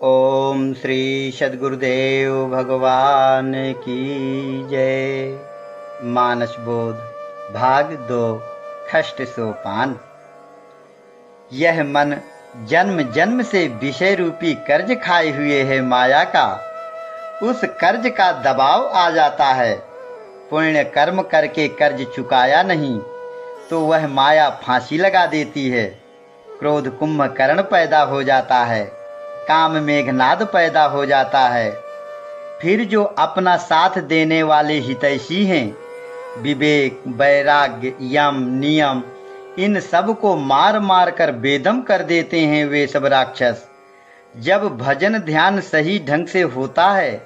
ओम श्री सद्गुरुदेव भगवान की जय। मानस बोध भाग 2 खष्ट सोपान। यह मन जन्म जन्म से विषय रूपी कर्ज खाए हुए है माया का। उस कर्ज का दबाव आ जाता है। पुण्य कर्म करके कर्ज चुकाया नहीं तो वह माया फांसी लगा देती है। क्रोध कुंभकर्ण पैदा हो जाता है, काम मेघनाद पैदा हो जाता है। फिर जो अपना साथ देने वाले हितैषी हैं, विवेक, वैराग्य, यम, नियम, इन सब को मार मार कर बेदम कर देते हैं वे सब राक्षस। जब भजन ध्यान सही ढंग से होता है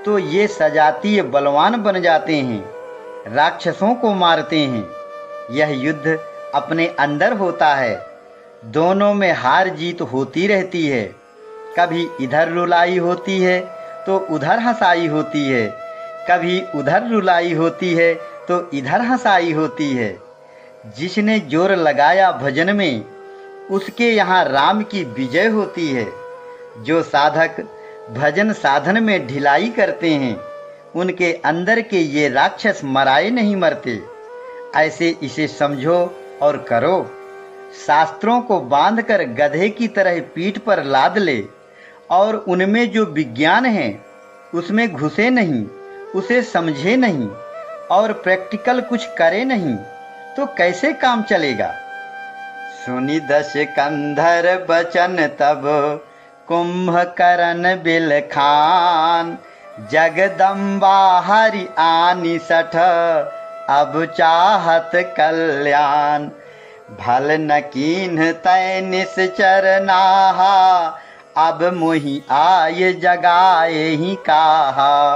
तो ये सजातीय बलवान बन जाते हैं, राक्षसों को मारते हैं। यह युद्ध अपने अंदर होता है, दोनों में हार जीत होती रहती है। कभी इधर रुलाई होती है तो उधर हंसाई होती है, कभी उधर रुलाई होती है तो इधर हंसाई होती है। जिसने जोर लगाया भजन में उसके यहाँ राम की विजय होती है। जो साधक भजन साधन में ढिलाई करते हैं उनके अंदर के ये राक्षस मराए नहीं मरते। ऐसे इसे समझो और करो। शास्त्रों को बांधकर गधे की तरह पीठ पर लाद ले और उनमें जो विज्ञान है उसमें घुसे नहीं, उसे समझे नहीं और प्रैक्टिकल कुछ करे नहीं तो कैसे काम चलेगा। सुनी दश कंधर बचन तब कुंभकर्ण बिल खान, जगदम्बा हरि आनी सठ अब चाहत कल्याण। भल न कीन्ह तै निश्चर नाहा, अब मोहि आय जगाए ही काहा।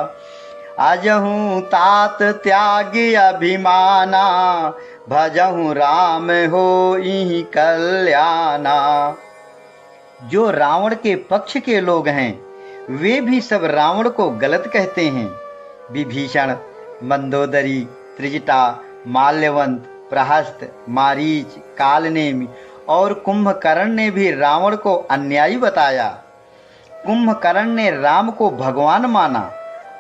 अजहूँ तात त्याग अभिमाना, भजहूँ राम होई कल्याणा। जो रावण के पक्ष के लोग हैं वे भी सब रावण को गलत कहते हैं। विभीषण, मंदोदरी, त्रिजटा, माल्यवंत, प्रहस्त, मारीच, कालनेमि और कुंभकर्ण ने भी रावण को अन्यायी बताया। कुंभकर्ण ने राम को भगवान माना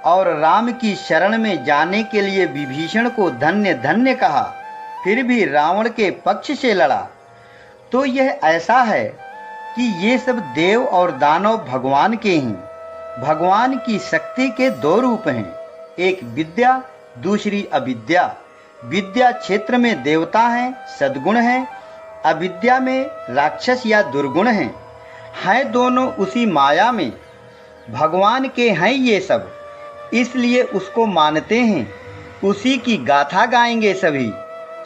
और राम की शरण में जाने के लिए विभीषण को धन्य धन्य कहा, फिर भी रावण के पक्ष से लड़ा। तो यह ऐसा है कि ये सब देव और दानव भगवान के हैं। भगवान की शक्ति के दो रूप हैं, एक विद्या, दूसरी अविद्या। विद्या क्षेत्र में देवता हैं, सद्गुण हैं, अविद्या में राक्षस या दुर्गुण हैं दोनों उसी माया में। भगवान के हैं ये सब, इसलिए उसको मानते हैं, उसी की गाथा गाएंगे सभी।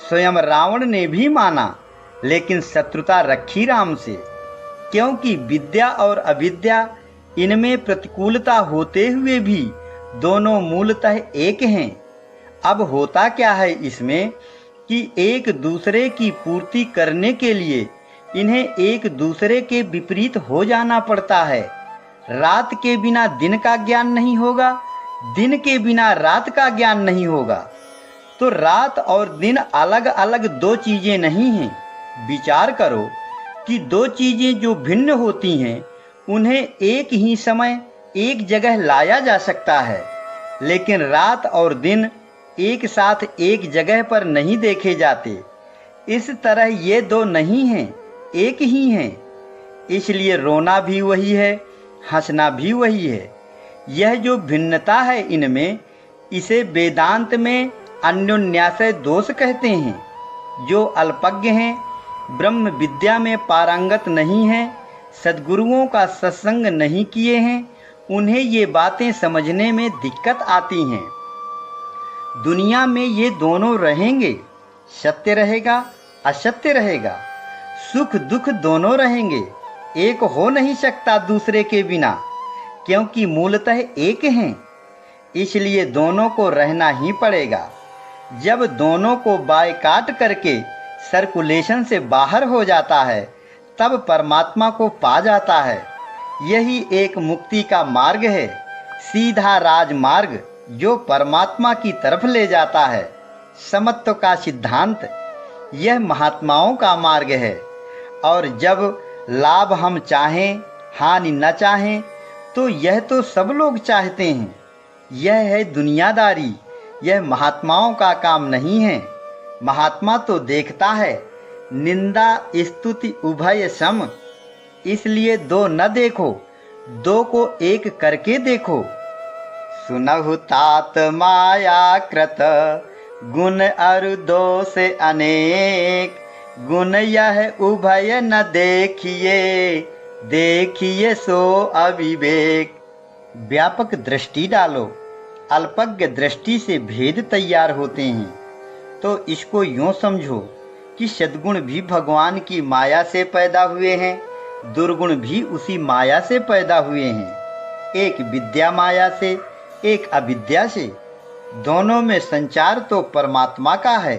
स्वयं रावण ने भी माना लेकिन शत्रुता रखी राम से, क्योंकि विद्या और अविद्या इनमें प्रतिकूलता होते हुए भी दोनों मूलतः एक हैं। अब होता क्या है इसमें कि एक दूसरे की पूर्ति करने के लिए इन्हें एक दूसरे के विपरीत हो जाना पड़ता है। रात के बिना दिन का ज्ञान नहीं होगा, दिन के बिना रात का ज्ञान नहीं होगा। तो रात और दिन अलग अलग दो चीजें नहीं हैं। विचार करो कि दो चीजें जो भिन्न होती हैं उन्हें एक ही समय एक जगह लाया जा सकता है, लेकिन रात और दिन एक साथ एक जगह पर नहीं देखे जाते। इस तरह ये दो नहीं हैं, एक ही हैं। इसलिए रोना भी वही है, हंसना भी वही है। यह जो भिन्नता है इनमें, इसे वेदांत में अन्योन्याश्रय दोष कहते हैं। जो अल्पज्ञ हैं, ब्रह्म विद्या में पारंगत नहीं हैं, सद्गुरुओं का सत्संग नहीं किए हैं, उन्हें ये बातें समझने में दिक्कत आती हैं। दुनिया में ये दोनों रहेंगे, सत्य रहेगा, असत्य रहेगा, सुख दुख दोनों रहेंगे। एक हो नहीं सकता दूसरे के बिना, क्योंकि मूलतः एक हैं। इसलिए दोनों को रहना ही पड़ेगा। जब दोनों को बायकाट करके सर्कुलेशन से बाहर हो जाता है तब परमात्मा को पा जाता है। यही एक मुक्ति का मार्ग है, सीधा राजमार्ग जो परमात्मा की तरफ ले जाता है। समत्व का सिद्धांत यह महात्माओं का मार्ग है। और जब लाभ हम चाहें हानि न चाहें तो यह तो सब लोग चाहते हैं। यह है दुनियादारी, यह महात्माओं का काम नहीं है। महात्मा तो देखता है निंदा स्तुति उभय सम, इसलिए दो न देखो, दो को एक करके देखो। सुनहु तात माया कृत, गुण अरु दोष अनेक, गुण यह उभय न देखिए, देखिए सो अविवेक। व्यापक दृष्टि डालो, अल्पज्ञ दृष्टि से भेद तैयार होते हैं। तो इसको यूं समझो कि सद्गुण भी भगवान की माया से पैदा हुए हैं, दुर्गुण भी उसी माया से पैदा हुए हैं। एक विद्या माया से, एक अविद्या से। दोनों में संचार तो परमात्मा का है।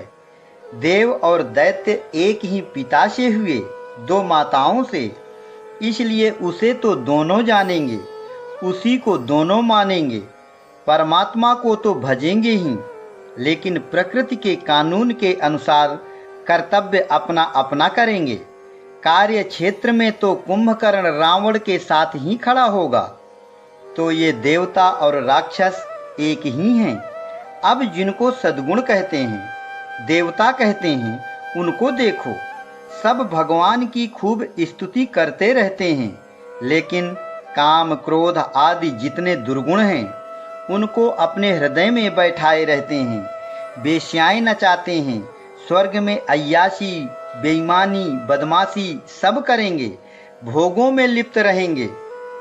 देव और दैत्य एक ही पिता से हुए, दो माताओं से, इसलिए उसे तो दोनों जानेंगे, उसी को दोनों मानेंगे। परमात्मा को तो भजेंगे ही, लेकिन प्रकृति के कानून के अनुसार कर्तव्य अपना अपना करेंगे। कार्य क्षेत्र में तो कुंभकर्ण रावण के साथ ही खड़ा होगा। तो ये देवता और राक्षस एक ही हैं। अब जिनको सद्गुण कहते हैं, देवता कहते हैं, उनको देखो, सब भगवान की खूब स्तुति करते रहते हैं, लेकिन काम क्रोध आदि जितने दुर्गुण हैं उनको अपने हृदय में बैठाए रहते हैं। बेश्याएं नचाते हैं, स्वर्ग में अय्याशी बेईमानी बदमाशी सब करेंगे, भोगों में लिप्त रहेंगे,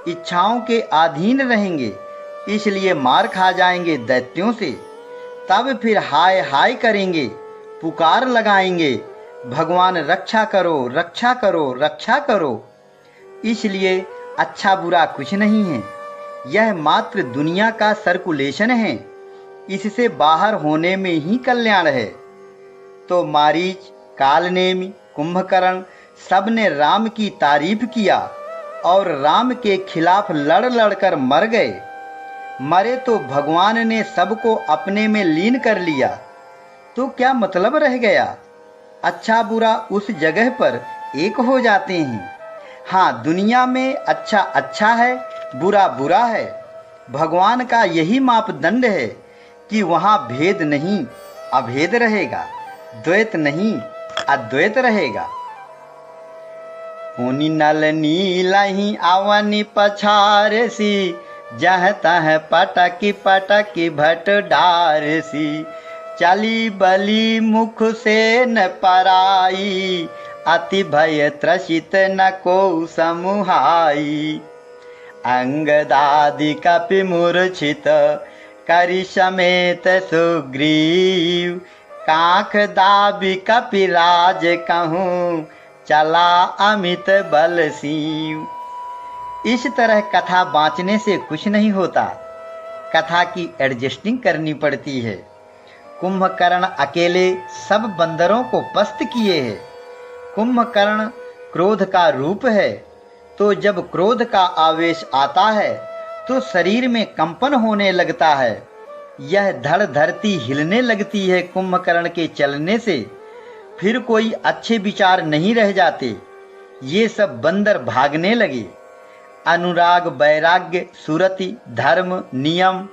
इच्छाओं के अधीन रहेंगे, इसलिए मार खा जाएंगे दैत्यों से। तब फिर हाय हाय करेंगे, पुकार लगाएंगे, भगवान रक्षा करो रक्षा करो रक्षा करो। इसलिए अच्छा बुरा कुछ नहीं है, यह मात्र दुनिया का सर्कुलेशन है, इससे बाहर होने में ही कल्याण है। तो मारीच, कालनेमी, कुंभकर्ण सब ने राम की तारीफ किया और राम के खिलाफ लड़ लड़कर मर गए। मरे तो भगवान ने सबको अपने में लीन कर लिया, तो क्या मतलब रह गया? अच्छा बुरा उस जगह पर एक हो जाते हैं। हाँ, दुनिया में अच्छा अच्छा है, बुरा बुरा है। भगवान का यही मापदंड है कि वहाँ भेद नहीं अभेद रहेगा, द्वैत नहीं अद्वैत रहेगा। हुनि नल नीलहि अवनि पछारसी, जह तह पटकी पटकी भट डारसी, चली बली मुख से न पराई, अति भय त्रसित न को समुहाई। अंगदादि कपि मूर्छित करि समेत सुग्रीव, काख दाबी कपिराज कहूँ, चला अमित बल सीव। इस तरह कथा बाँचने से कुछ नहीं होता, कथा की एडजस्टिंग करनी पड़ती है। कुंभकर्ण अकेले सब बंदरों को पस्त किए है। कुंभकर्ण क्रोध का रूप है, तो जब क्रोध का आवेश आता है तो शरीर में कंपन होने लगता है। यह धड़ धरती हिलने लगती है कुंभकर्ण के चलने से। फिर कोई अच्छे विचार नहीं रह जाते, ये सब बंदर भागने लगे। अनुराग वैराग्य सुरति धर्म नियम,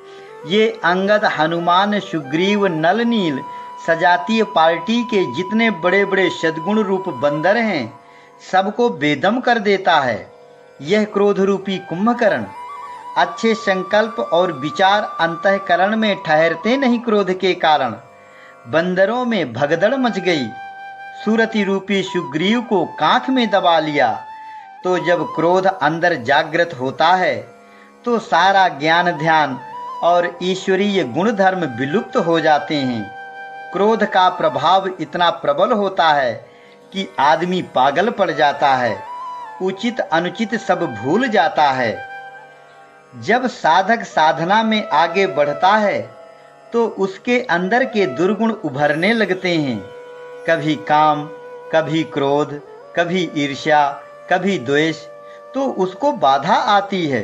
ये अंगद हनुमान सुग्रीव नल नील सजातीय पार्टी के जितने बड़े बड़े सद्गुण रूप बंदर हैं, सबको बेदम कर देता है यह क्रोध रूपी कुंभकर्ण। अच्छे संकल्प और विचार अंतःकरण में ठहरते नहीं, क्रोध के कारण बंदरों में भगदड़ मच गई। सुरति रूपी सुग्रीव को कांख में दबा लिया। तो जब क्रोध अंदर जागृत होता है तो सारा ज्ञान ध्यान और ईश्वरीय गुण धर्म विलुप्त हो जाते हैं। क्रोध का प्रभाव इतना प्रबल होता है कि आदमी पागल पड़ जाता है, उचित अनुचित सब भूल जाता है। जब साधक साधना में आगे बढ़ता है तो उसके अंदर के दुर्गुण उभरने लगते हैं। कभी काम, कभी क्रोध, कभी ईर्ष्या, कभी द्वेष, तो उसको बाधा आती है।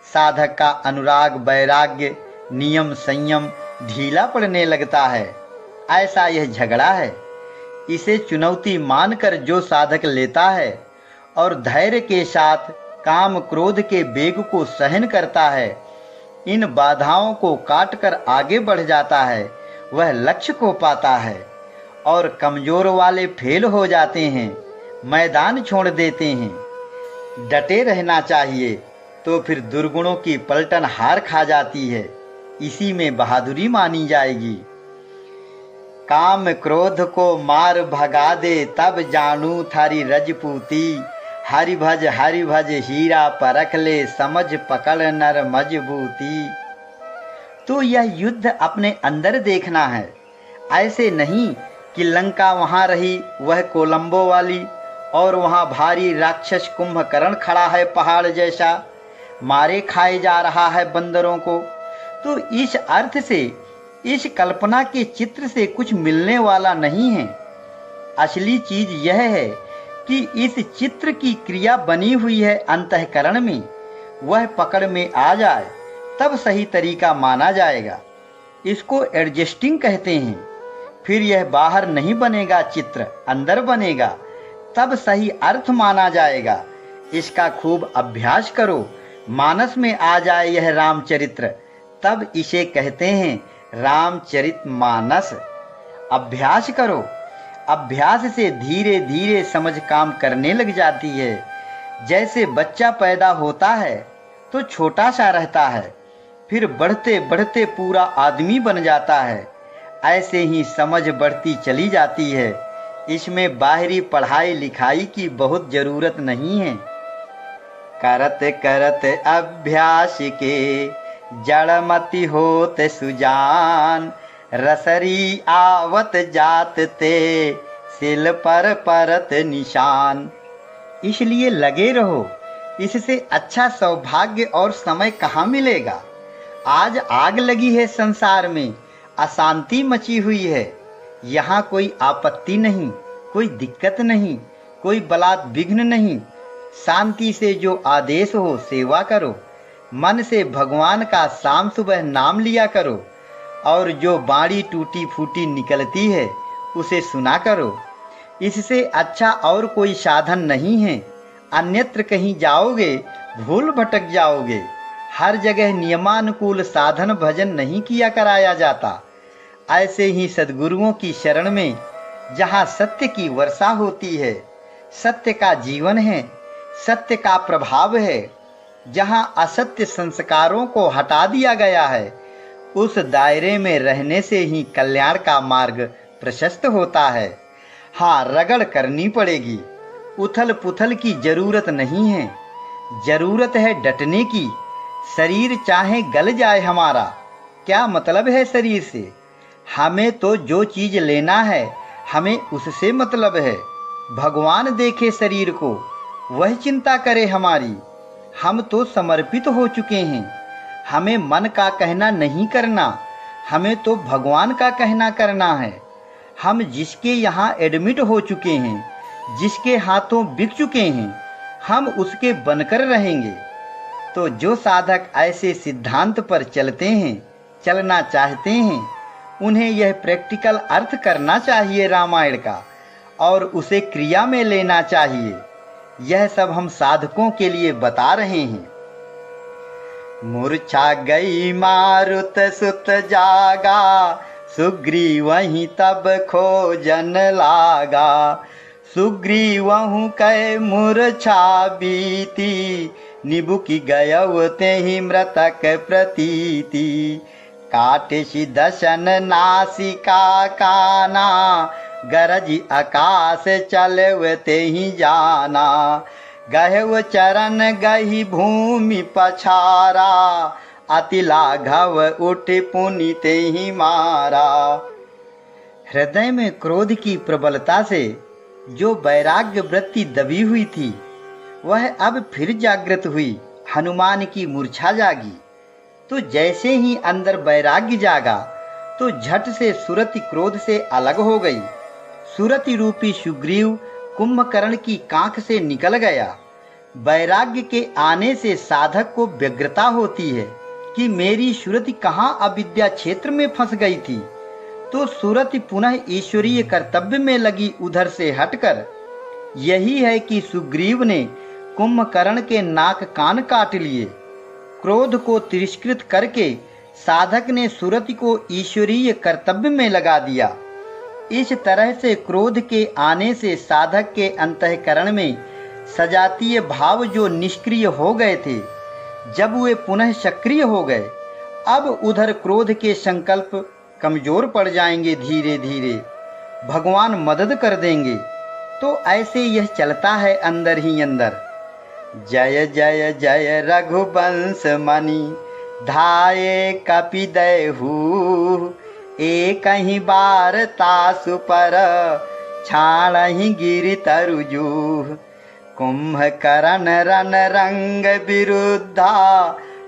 साधक का अनुराग वैराग्य नियम संयम ढीला पड़ने लगता है। ऐसा यह झगड़ा है। इसे चुनौती मानकर जो साधक लेता है और धैर्य के साथ काम क्रोध के वेग को सहन करता है, इन बाधाओं को काट कर आगे बढ़ जाता है, वह लक्ष्य को पाता है। और कमजोर वाले फेल हो जाते हैं, मैदान छोड़ देते हैं। डटे रहना चाहिए, तो फिर दुर्गुणों की पलटन हार खा जाती है, इसी में बहादुरी मानी जाएगी। काम क्रोध को मार भगा दे, तब जानू थारी रजपूती। हरि भज हीरा परख ले, समझ पकड़ नर मजबूती। तो यह युद्ध अपने अंदर देखना है, ऐसे नहीं कि लंका वहां रही वह कोलंबो वाली, और वहां भारी राक्षस कुंभकर्ण खड़ा है पहाड़ जैसा, मारे खाए जा रहा है बंदरों को। तो इस अर्थ से, इस कल्पना के चित्र से कुछ मिलने वाला नहीं है। असली चीज यह है कि इस चित्र की क्रिया बनी हुई है अंतःकरण में, वह पकड़ में आ जाए तब सही तरीका माना जाएगा। इसको एडजस्टिंग कहते हैं। फिर यह बाहर नहीं बनेगा, चित्र अंदर बनेगा, तब सही अर्थ माना जाएगा। इसका खूब अभ्यास करो, मानस में आ जाए यह रामचरित्र, तब इसे कहते हैं रामचरितमानस। अभ्यास करो, अभ्यास से धीरे धीरे समझ काम करने लग जाती है। जैसे बच्चा पैदा होता है तो छोटा सा रहता है, फिर बढ़ते बढ़ते पूरा आदमी बन जाता है, ऐसे ही समझ बढ़ती चली जाती है। इसमें बाहरी पढ़ाई लिखाई की बहुत जरूरत नहीं है। करत करत अभ्यास के, जड़मति होत सुजान। रसरी आवत जात ते, सिल पर परत निशान। इसलिए लगे रहो, इससे अच्छा सौभाग्य और समय कहाँ मिलेगा। आज आग लगी है संसार में, अशांति मची हुई है। यहाँ कोई आपत्ति नहीं, कोई दिक्कत नहीं, कोई बलात् विघ्न नहीं। शांति से जो आदेश हो सेवा करो, मन से भगवान का शाम सुबह नाम लिया करो, और जो बाणी टूटी फूटी निकलती है उसे सुना करो। इससे अच्छा और कोई साधन नहीं है। अन्यत्र कहीं जाओगे भूल भटक जाओगे। हर जगह नियमानुकूल साधन भजन नहीं किया कराया जाता। ऐसे ही सद्गुरुओं की शरण में, जहाँ सत्य की वर्षा होती है, सत्य का जीवन है, सत्य का प्रभाव है, जहाँ असत्य संस्कारों को हटा दिया गया है, उस दायरे में रहने से ही कल्याण का मार्ग प्रशस्त होता है। हाँ, रगड़ करनी पड़ेगी, उथल पुथल की जरूरत नहीं है, जरूरत है डटने की। शरीर चाहे गल जाए हमारा, क्या मतलब है शरीर से। हमें तो जो चीज लेना है, हमें उससे मतलब है। भगवान देखे शरीर को, वह चिंता करे हमारी। हम तो समर्पित हो चुके हैं, हमें मन का कहना नहीं करना, हमें तो भगवान का कहना करना है। हम जिसके यहाँ एडमिट हो चुके हैं, जिसके हाथों बिक चुके हैं, हम उसके बनकर रहेंगे। तो जो साधक ऐसे सिद्धांत पर चलते हैं, चलना चाहते हैं, उन्हें यह प्रैक्टिकल अर्थ करना चाहिए रामायण का, और उसे क्रिया में लेना चाहिए। यह सब हम साधकों के लिए बता रहे हैं। मूर्छा गई मारुत सुत जागा, सुग्रीव वहीं तब खोजन लागा। सुग्रीवहु कै मूर्छा बीती, निबुकि गयउ तेहि मृतक प्रतीति। काटिषि दशन नासिका काना, गरजि आकाश चलव तेहि जाना। गहव चरण गही भूमि पछारा, अति लाघव उठ पुनि तेहि मारा। हृदय में क्रोध की प्रबलता से जो वैराग्य वृत्ति दबी हुई थी, वह अब फिर जागृत हुई। हनुमान की मूर्छा जागी, तो जैसे ही अंदर वैराग्य जागा, तो झट से सुरति क्रोध से अलग हो गई। सुरति रूपी सुग्रीव कुंभकर्ण की कांख से निकल गया। वैराग्य के आने से साधक को व्यग्रता होती है कि मेरी सुरति कहाँ अविद्या क्षेत्र में फंस गई थी। तो सुरति पुनः ईश्वरीय कर्तव्य में लगी, उधर से हटकर। यही है कि सुग्रीव ने कुंभकर्ण के नाक कान काट लिए। क्रोध को तिरस्कृत करके साधक ने सुरति को ईश्वरीय कर्तव्य में लगा दिया। इस तरह से क्रोध के आने से साधक के अंतःकरण में सजातीय भाव जो निष्क्रिय हो गए थे, जब वे पुनः सक्रिय हो गए, अब उधर क्रोध के संकल्प कमजोर पड़ जाएंगे। धीरे धीरे भगवान मदद कर देंगे। तो ऐसे यह चलता है अंदर ही अंदर। जय जय जय रघुवंश मणि धाये कपिदेहु, एक ही बार तासु पर छाड़हि गिरि तरजू। कुंभकर्ण रन रंग विरुद्धा,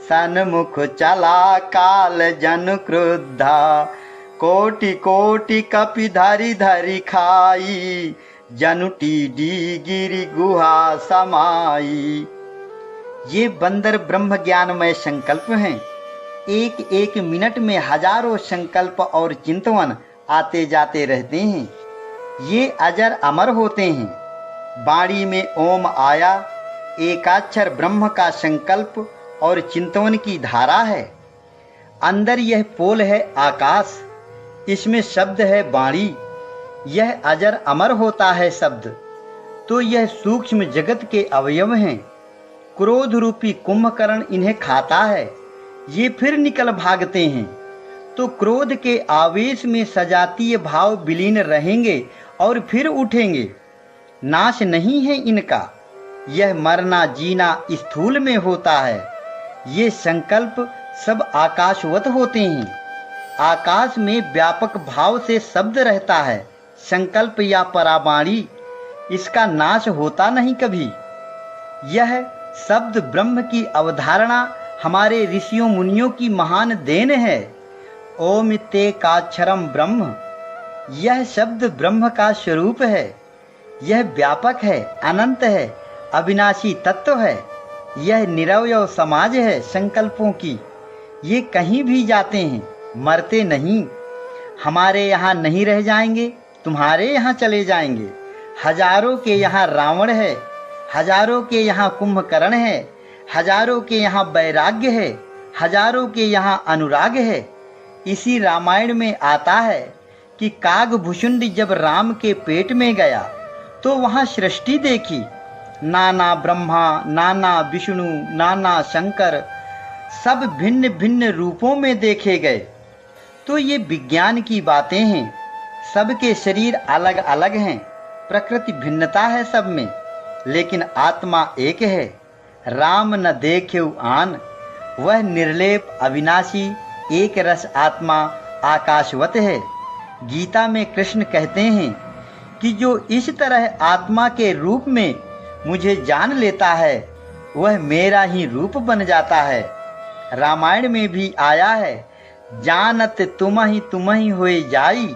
सन्मुख चला काल जन क्रुद्धा। कोटि कोटि कपि धरि धरि खाई, जनु टीडी गिरि गुहा समाई। ये बंदर ब्रह्म ज्ञानमय संकल्प हैं। एक एक मिनट में हजारों संकल्प और चिंतवन आते जाते रहते हैं। ये अजर अमर होते हैं। वाणी में ओम आया, एकाक्षर ब्रह्म का संकल्प और चिंतवन की धारा है। अंदर यह पोल है आकाश, इसमें शब्द है वाणी। यह अजर अमर होता है शब्द। तो यह सूक्ष्म जगत के अवयव हैं। क्रोध रूपी कुंभकर्ण इन्हें खाता है, ये फिर निकल भागते हैं। तो क्रोध के आवेश में सजातीय भाव विलीन रहेंगे और फिर उठेंगे। नाश नहीं है इनका। यह मरना जीना स्थूल में होता है। ये संकल्प सब आकाशवत होते हैं। आकाश में व्यापक भाव से शब्द रहता है, संकल्प या परावाणी। इसका नाश होता नहीं कभी। यह शब्द ब्रह्म की अवधारणा हमारे ऋषियों मुनियों की महान देन है। ओम तेकाक्षरम ब्रह्म, यह शब्द ब्रह्म का स्वरूप है। यह व्यापक है, अनंत है, अविनाशी तत्व है। यह निरवय समाज है संकल्पों की। ये कहीं भी जाते हैं, मरते नहीं। हमारे यहाँ नहीं रह जाएंगे, तुम्हारे यहाँ चले जाएंगे। हजारों के यहाँ रावण है, हजारों के यहाँ कुंभकर्ण है, हजारों के यहाँ वैराग्य है, हजारों के यहाँ अनुराग है। इसी रामायण में आता है कि कागभूषुंड जब राम के पेट में गया तो वहाँ सृष्टि देखी। नाना ब्रह्मा, नाना विष्णु, नाना शंकर, सब भिन्न भिन्न रूपों में देखे गए। तो ये विज्ञान की बातें हैं। सबके शरीर अलग अलग हैं, प्रकृति भिन्नता है सब में, लेकिन आत्मा एक है। राम न देख्यु आन, वह निर्लेप अविनाशी एक रस आत्मा आकाशवत है। गीता में कृष्ण कहते हैं कि जो इस तरह आत्मा के रूप में मुझे जान लेता है, वह मेरा ही रूप बन जाता है। रामायण में भी आया है, जानत तुम ही होए जाई,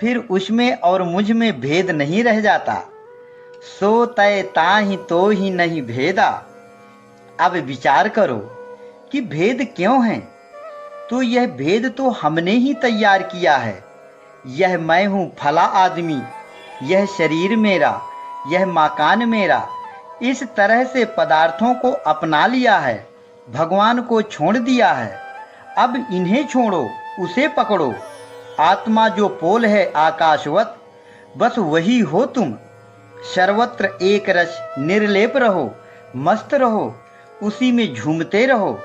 फिर उसमें और मुझ में भेद नहीं रह जाता। सो तय ताहि तो ही नहीं भेदा। अब विचार करो कि भेद क्यों है। तो यह भेद तो हमने ही तैयार किया है। यह मैं हूँ फला आदमी, यह शरीर मेरा, यह मकान मेरा। इस तरह से पदार्थों को अपना लिया है, भगवान को छोड़ दिया है। अब इन्हें छोड़ो, उसे पकड़ो। आत्मा जो पोल है आकाशवत, बस वही हो तुम। सर्वत्र एक रस निर्लेप रहो, मस्त रहो, उसी में झूमते रहो।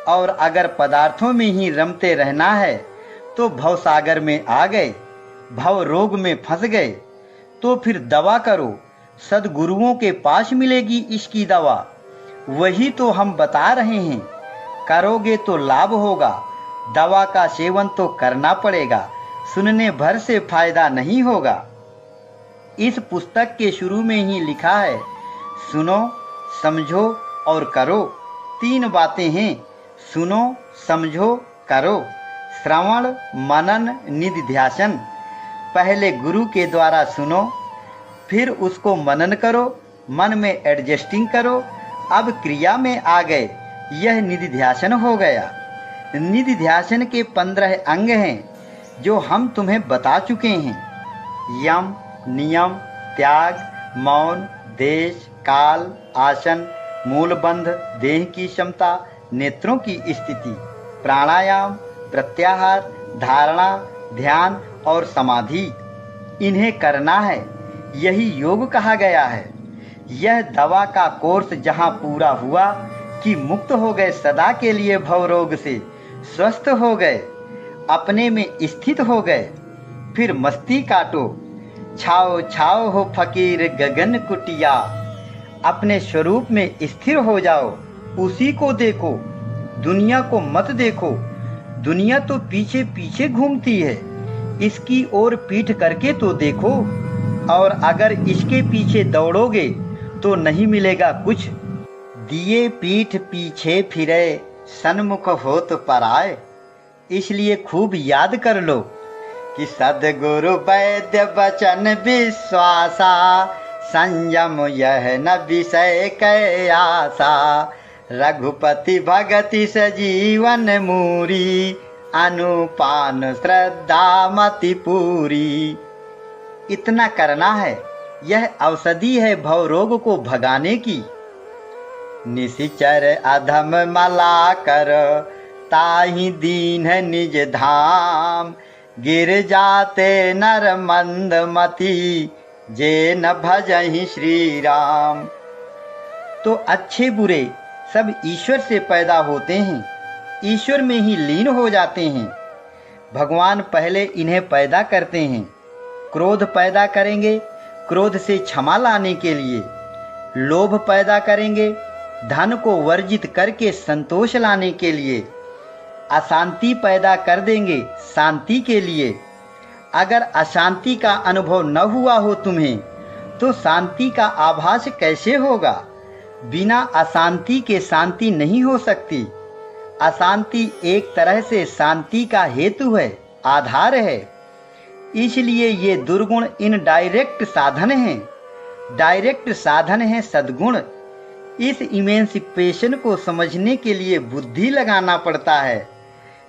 और अगर पदार्थों में ही रमते रहना है तो भवसागर में आ गए, भव रोग में फंस गए। तो फिर दवा करो, सद्गुरुओं के पास मिलेगी इसकी दवा। वही तो हम बता रहे हैं। करोगे तो लाभ होगा, दवा का सेवन तो करना पड़ेगा, सुनने भर से फायदा नहीं होगा। इस पुस्तक के शुरू में ही लिखा है, सुनो, समझो और करो। 3 बातें हैं, सुनो, समझो, करो। श्रवण, मनन, निधिध्यासन। पहले गुरु के द्वारा सुनो, फिर उसको मनन करो, मन में एडजस्टिंग करो। अब क्रिया में आ गए, यह निधिध्यासन हो गया। निधिध्यासन के 15 अंग हैं जो हम तुम्हें बता चुके हैं। यम, नियम, त्याग, मौन, देश, काल, आसन, मूलबंध, देह की क्षमता, नेत्रों की स्थिति, प्राणायाम, प्रत्याहार, धारणा, ध्यान और समाधि, इन्हें करना है। यही योग कहा गया है। यह दवा का कोर्स जहाँ पूरा हुआ कि मुक्त हो गए सदा के लिए भव रोग से, स्वस्थ हो गए, अपने में स्थित हो गए, फिर मस्ती काटो। छाओ छाओ हो फकीर गगन कुटिया, अपने स्वरूप में स्थिर हो जाओ, उसी को देखो, दुनिया को मत देखो। दुनिया तो पीछे पीछे घूमती है, इसकी ओर पीठ करके तो देखो, और अगर इसके पीछे दौड़ोगे तो नहीं मिलेगा कुछ। दिए पीठ पीछे फिरे, सन्मुख होत पराए। इसलिए खूब याद कर लो कि सद्गुरु वैद्य वचन विश्वासा, संयम यह न विषय कै आशा। रघुपति भगति सजीवन मूरी, अनुपान श्रद्धा मति पूरी। इतना करना है, यह औषधि है भव रोग को भगाने की। निशिचर अधम मला कर, ताहि दीन निज धाम। गिर जाते नर मंद मति, जे न भजहि श्री राम। तो अच्छे बुरे सब ईश्वर से पैदा होते हैं, ईश्वर में ही लीन हो जाते हैं। भगवान पहले इन्हें पैदा करते हैं। क्रोध पैदा करेंगे क्रोध से क्षमा लाने के लिए, लोभ पैदा करेंगे धन को वर्जित करके संतोष लाने के लिए, अशांति पैदा कर देंगे शांति के लिए। अगर अशांति का अनुभव न हुआ हो तुम्हें, तो शांति का आभास कैसे होगा? बिना अशांति के शांति नहीं हो सकती। अशांति एक तरह से शांति का हेतु है, आधार है। इसलिए ये दुर्गुण इनडायरेक्ट साधन हैं। डायरेक्ट साधन है सद्गुण। इस इमेंसिपेशन को समझने के लिए बुद्धि लगाना पड़ता है।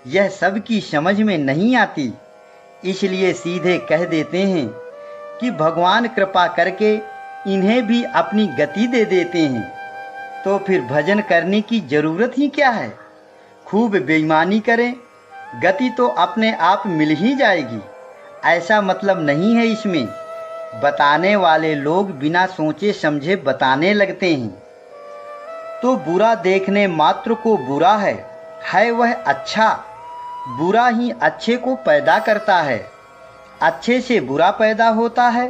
यह सबकी समझ में नहीं आती, इसलिए सीधे कह देते हैं कि भगवान कृपा करके इन्हें भी अपनी गति दे देते हैं। तो फिर भजन करने की जरूरत ही क्या है? खूब बेईमानी करें, गति तो अपने आप मिल ही जाएगी। ऐसा मतलब नहीं है इसमें। बताने वाले लोग बिना सोचे समझे बताने लगते हैं। तो बुरा देखने मात्र को बुरा है वह अच्छा। बुरा ही अच्छे को पैदा करता है, अच्छे से बुरा पैदा होता है।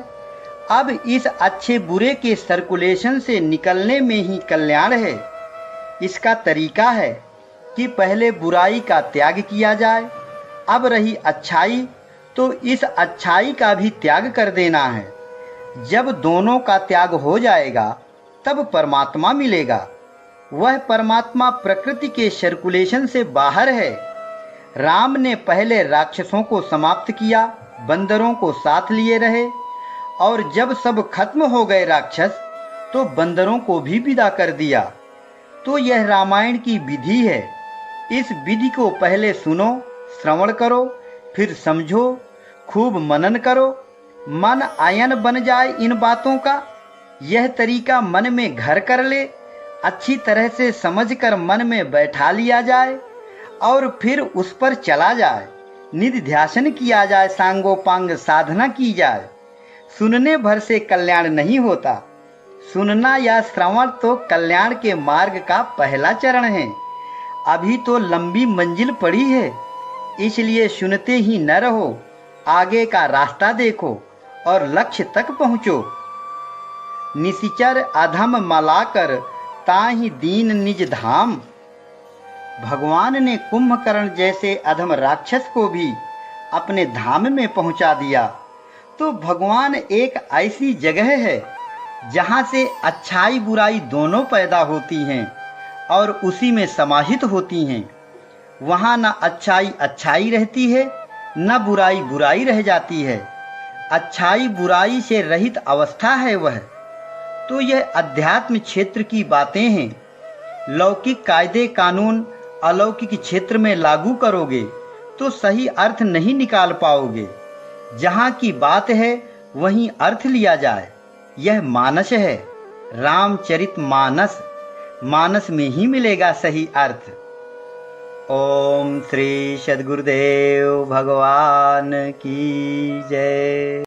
अब इस अच्छे बुरे के सर्कुलेशन से निकलने में ही कल्याण है। इसका तरीका है कि पहले बुराई का त्याग किया जाए, अब रही अच्छाई तो इस अच्छाई का भी त्याग कर देना है। जब दोनों का त्याग हो जाएगा तब परमात्मा मिलेगा। वह परमात्मा प्रकृति के सर्कुलेशन से बाहर है। राम ने पहले राक्षसों को समाप्त किया, बंदरों को साथ लिए रहे, और जब सब खत्म हो गए राक्षस, तो बंदरों को भी विदा कर दिया। तो यह रामायण की विधि है। इस विधि को पहले सुनो, श्रवण करो, फिर समझो, खूब मनन करो, मन आयन बन जाए इन बातों का। यह तरीका मन में घर कर ले, अच्छी तरह से समझकर मन में बैठा लिया जाए और फिर उस पर चला जाए। निधि ध्यान किया जाए, सांगोपांग साधना की जाए। सुनने भर से कल्याण नहीं होता। सुनना या श्रवण तो कल्याण के मार्ग का पहला चरण है। अभी तो लंबी मंजिल पड़ी है, इसलिए सुनते ही न रहो, आगे का रास्ता देखो और लक्ष्य तक पहुँचो। निशिचर अधम मलाकर, ताहि दीन निज धाम। भगवान ने कुंभकर्ण जैसे अधम राक्षस को भी अपने धाम में पहुंचा दिया। तो भगवान एक ऐसी जगह है जहां से अच्छाई बुराई दोनों पैदा होती हैं और उसी में समाहित होती हैं। वहां न अच्छाई अच्छाई रहती है, न बुराई बुराई रह जाती है। अच्छाई बुराई से रहित अवस्था है वह। तो यह अध्यात्म क्षेत्र की बातें हैं। लौकिक कायदे कानून अलौकिक क्षेत्र में लागू करोगे तो सही अर्थ नहीं निकाल पाओगे। जहाँ की बात है वहीं अर्थ लिया जाए, यह मानस है। रामचरित मानस, मानस में ही मिलेगा सही अर्थ। ओम श्री सद्गुरुदेव भगवान की जय।